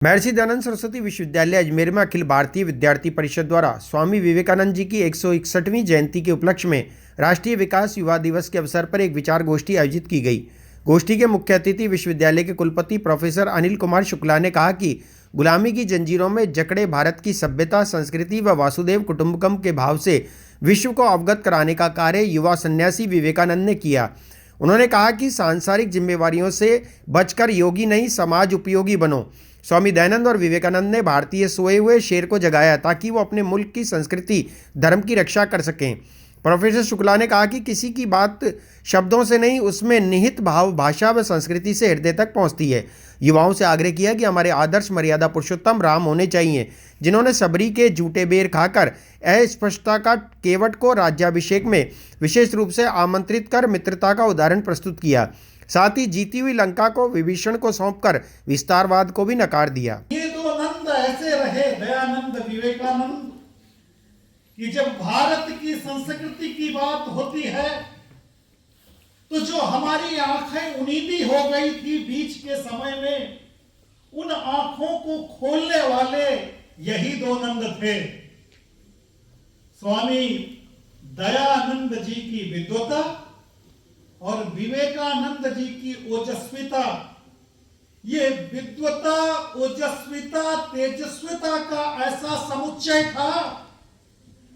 महर्षि दयानंद सरस्वती विश्वविद्यालय अजमेर में अखिल भारतीय विद्यार्थी परिषद द्वारा स्वामी विवेकानंद जी की 161वीं जयंती के उपलक्ष्य में राष्ट्रीय विकास युवा दिवस के अवसर पर एक विचार गोष्ठी आयोजित की गई। गोष्ठी के मुख्य अतिथि विश्वविद्यालय के कुलपति प्रोफेसर अनिल कुमार शुक्ला ने कहा कि गुलामी की जंजीरों में जकड़े भारत की सभ्यता, संस्कृति व वासुदेव कुटुंबकम के भाव से विश्व को अवगत कराने का कार्य युवा सन्यासी विवेकानंद ने किया। उन्होंने कहा कि सांसारिक जिम्मेवारियों से बचकर योगी नहीं, समाज उपयोगी बनो। स्वामी दयानंद और विवेकानंद ने भारतीय सोए हुए शेर को जगाया ताकि वो अपने मुल्क की संस्कृति, धर्म की रक्षा कर सकें। प्रोफेसर शुक्ला ने कहा कि किसी की बात शब्दों से नहीं, उसमें निहित भाव भाषा व संस्कृति से हृदय तक पहुंचती है। युवाओं से आग्रह किया कि हमारे आदर्श मर्यादा पुरुषोत्तम राम होने चाहिए, जिन्होंने सबरी के झूठे बेर खाकर अस्पष्टता का केवट को राज्याभिषेक में विशेष रूप से आमंत्रित कर मित्रता का उदाहरण प्रस्तुत किया। साथ ही जीती हुई लंका को विभीषण को सौंपकर विस्तारवाद को भी नकार दिया। ये दो नंद ऐसे रहे, दयानंद विवेकानंद, कि जब भारत की संस्कृति की बात होती है तो जो हमारी आंखें उनीदी हो गई थी बीच के समय में, उन आंखों को खोलने वाले यही दो नंद थे। स्वामी दयानंद जी की विद्वता और विवेकानंद जी की ओजस्विता। ये विद्वता, ओजस्विता, तेजस्विता का ऐसा समुच्चय था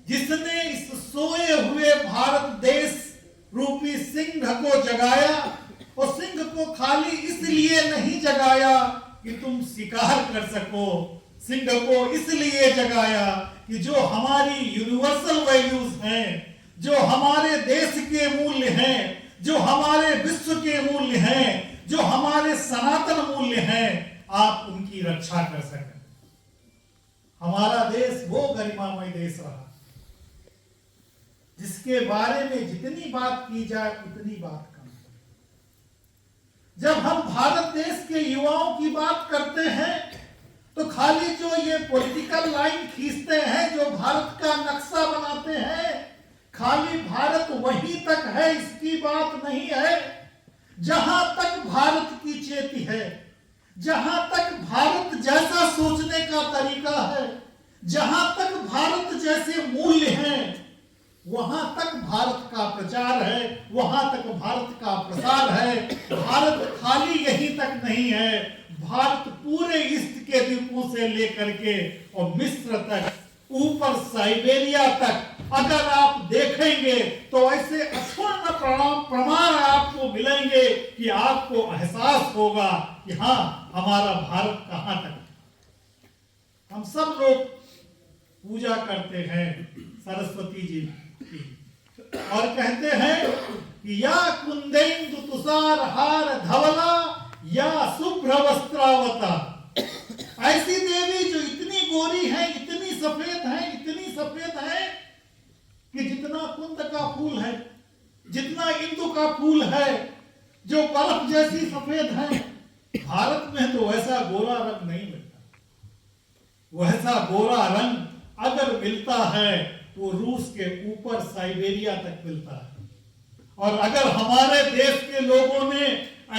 जिसने इस सोए हुए भारत देश रूपी सिंह को जगाया। और सिंह को खाली इसलिए नहीं जगाया कि तुम शिकार कर सको, सिंह को इसलिए जगाया कि जो हमारी यूनिवर्सल वैल्यूज हैं, जो हमारे देश के मूल्य हैं, जो हमारे विश्व के मूल्य हैं, जो हमारे सनातन मूल्य हैं, आप उनकी रक्षा कर सकें। हमारा देश वो गरिमामय देश रहा जिसके बारे में जितनी बात की जाए उतनी बात कम। जब हम भारत देश के युवाओं की बात करते हैं तो खाली जो ये पॉलिटिकल लाइन खींचते हैं, जो भारत का नक्शा बनाते हैं, खाली भारत वहीं तक है इसकी बात नहीं है। जहां तक भारत की चेती है, जहां तक भारत जैसा सोचने का तरीका है, जहां तक भारत जैसे मूल्य हैं, वहां तक भारत का प्रचार है, वहां तक भारत का प्रसार है। भारत खाली यहीं तक नहीं है, भारत पूरे ईस्ट के द्वीपों से लेकर के और मिस्र तक, ऊपर साइबेरिया तक अगर आप देखेंगे तो ऐसे अक्षुण्ण प्रमाण आपको मिलेंगे कि आपको एहसास होगा कि हाँ, हमारा भारत कहां तक। हम सब लोग पूजा करते हैं सरस्वती जी की और कहते हैं कि या कुंदेन्दु तुषार हार धवला या शुभ्र वस्त्रावता। ऐसी देवी जो इतनी गोरी है, इतनी सफेद है, इतनी सफेद है कि जितना कुंद का फूल है, जितना इंदु का फूल है, जो बर्फ जैसी सफेद है, भारत में तो वैसा गोरा रंग नहीं मिलता। वैसा गोरा रंग अगर मिलता है तो रूस के ऊपर साइबेरिया तक मिलता है। और अगर हमारे देश के लोगों ने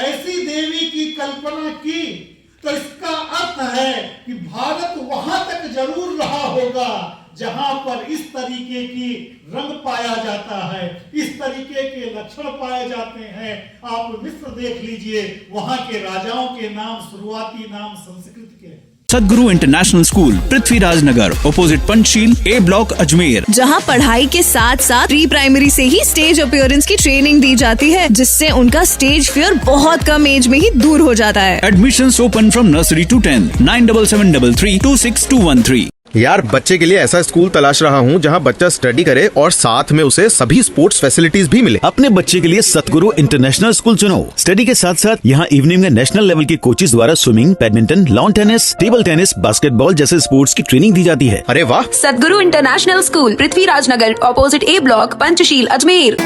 ऐसी देवी की कल्पना की तो इसका अर्थ है कि भारत वहां तक जरूर रहा होगा जहां पर इस तरीके की रंग पाया जाता है, इस तरीके के लक्षण पाए जाते हैं। आप मिस्र देख लीजिए, वहां के राजाओं के नाम, शुरुआती नाम संस्कृत के। सदगुरु इंटरनेशनल स्कूल, पृथ्वीराज नगर, ऑपोजिट पंचशील, ए ब्लॉक, अजमेर। जहां पढ़ाई के साथ साथ प्री प्राइमरी से ही स्टेज अपीयरेंस की ट्रेनिंग दी जाती है, जिससे उनका स्टेज फियर बहुत कम एज में ही दूर हो जाता है। Admissions open from nursery to 10th, 9773326213। यार, बच्चे के लिए ऐसा स्कूल तलाश रहा हूँ जहाँ बच्चा स्टडी करे और साथ में उसे सभी स्पोर्ट्स फैसिलिटीज भी मिले। अपने बच्चे के लिए सतगुरु इंटरनेशनल स्कूल चुनो। स्टडी के साथ साथ यहाँ इवनिंग में नेशनल लेवल के कोचेस द्वारा swimming, badminton, lawn tennis, table tennis, basketball जैसे स्पोर्ट्स की ट्रेनिंग दी जाती है। अरे वाह! सतगुरु इंटरनेशनल स्कूल, पृथ्वीराज नगर, ऑपोजिट ए ब्लॉक, पंचशील, अजमेर।